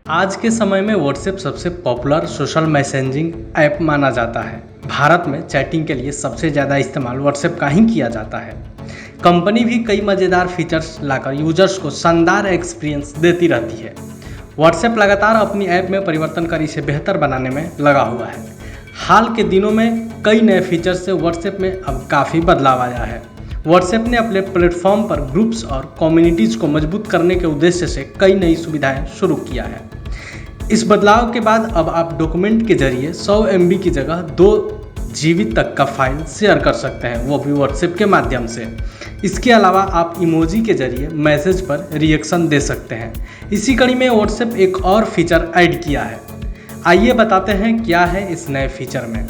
आज के समय में व्हाट्सएप सबसे पॉपुलर सोशल मैसेजिंग ऐप माना जाता है। भारत में चैटिंग के लिए सबसे ज़्यादा इस्तेमाल व्हाट्सएप का ही किया जाता है। कंपनी भी कई मज़ेदार फीचर्स लाकर यूजर्स को शानदार एक्सपीरियंस देती रहती है। व्हाट्सएप लगातार अपनी ऐप में परिवर्तन कर इसे बेहतर बनाने में लगा हुआ है। हाल के दिनों में कई नए फीचर्स से व्हाट्सएप में अब काफ़ी बदलाव आया है। व्हाट्सएप ने अपने प्लेटफॉर्म पर ग्रुप्स और कम्युनिटीज़ को मजबूत करने के उद्देश्य से कई नई सुविधाएं शुरू किया है। इस बदलाव के बाद अब आप डॉक्यूमेंट के जरिए 100 MB की जगह 2 GB तक का फाइल शेयर कर सकते हैं, वो भी व्हाट्सएप के माध्यम से। इसके अलावा आप इमोजी के जरिए मैसेज पर रिएक्शन दे सकते हैं। इसी कड़ी में व्हाट्सएप एक और फीचर ऐड किया है। आइए बताते हैं क्या है इस नए फीचर में।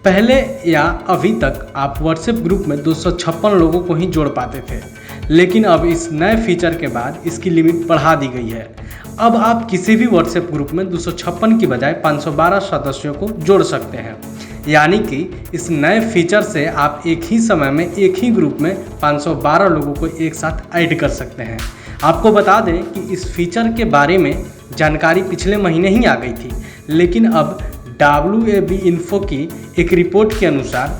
पहले या अभी तक आप व्हाट्सएप ग्रुप में 256 लोगों को ही जोड़ पाते थे, लेकिन अब इस नए फीचर के बाद इसकी लिमिट बढ़ा दी गई है। अब आप किसी भी व्हाट्सएप ग्रुप में 256 की बजाय 512 सदस्यों को जोड़ सकते हैं। यानी कि इस नए फीचर से आप एक ही समय में एक ही ग्रुप में 512 लोगों को एक साथ ऐड कर सकते हैं। आपको बता दें कि इस फीचर के बारे में जानकारी पिछले महीने ही आ गई थी, लेकिन अब WAB इन्फो की एक रिपोर्ट के अनुसार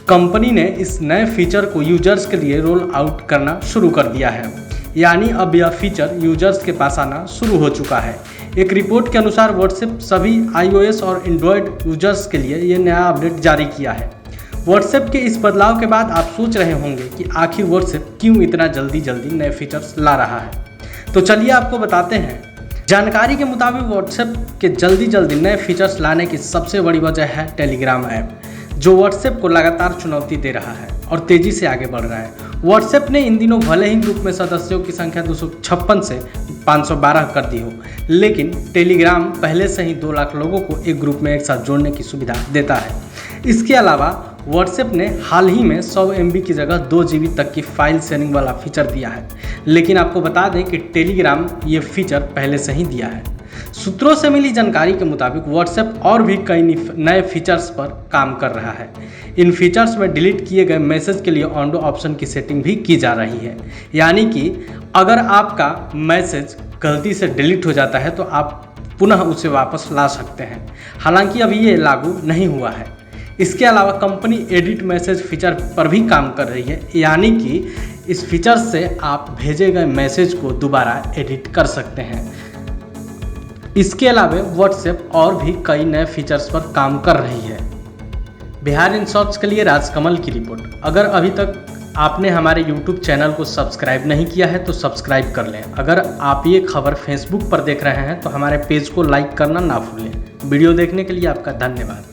कंपनी ने इस नए फीचर को यूजर्स के लिए रोल आउट करना शुरू कर दिया है। यानी अब यह फीचर यूजर्स के पास आना शुरू हो चुका है। एक रिपोर्ट के अनुसार व्हाट्सएप सभी iOS और एंड्रॉयड यूजर्स के लिए ये नया अपडेट जारी किया है। व्हाट्सएप के इस बदलाव के बाद आप सोच रहे होंगे कि आखिर व्हाट्सएप क्यों इतना जल्दी नए फीचर्स ला रहा है। तो चलिए आपको बताते हैं। जानकारी के मुताबिक व्हाट्सएप के जल्दी नए फीचर्स लाने की सबसे बड़ी वजह है टेलीग्राम ऐप, जो व्हाट्सएप को लगातार चुनौती दे रहा है और तेज़ी से आगे बढ़ रहा है। व्हाट्सएप ने इन दिनों भले ही ग्रुप में सदस्यों की संख्या 256 से 512 कर दी हो, लेकिन टेलीग्राम पहले से ही 2 लाख लोगों को एक ग्रुप में एक साथ जोड़ने की सुविधा देता है। इसके अलावा व्हाट्सएप ने हाल ही में 100 MB की जगह 2 GB तक की फाइल शेयरिंग वाला फीचर दिया है, लेकिन आपको बता दें कि टेलीग्राम ये फीचर पहले से ही दिया है। सूत्रों से मिली जानकारी के मुताबिक व्हाट्सएप और भी कई नए फीचर्स पर काम कर रहा है। इन फीचर्स में डिलीट किए गए मैसेज के लिए ऑनडो ऑप्शन की सेटिंग भी की जा रही है। यानी कि अगर आपका मैसेज गलती से डिलीट हो जाता है तो आप पुनः उसे वापस ला सकते हैं। हालांकि अभी ये लागू नहीं हुआ है। इसके अलावा कंपनी एडिट मैसेज फीचर पर भी काम कर रही है, यानी कि इस फीचर से आप भेजे गए मैसेज को दोबारा एडिट कर सकते हैं। इसके अलावा व्हाट्सएप और भी कई नए फीचर्स पर काम कर रही है। बिहार इन शॉर्ट्स के लिए राजकमल की रिपोर्ट। अगर अभी तक आपने हमारे YouTube चैनल को सब्सक्राइब नहीं किया है तो सब्सक्राइब कर लें। अगर आप ये खबर Facebook पर देख रहे हैं तो हमारे पेज को लाइक करना ना भूलें। वीडियो देखने के लिए आपका धन्यवाद।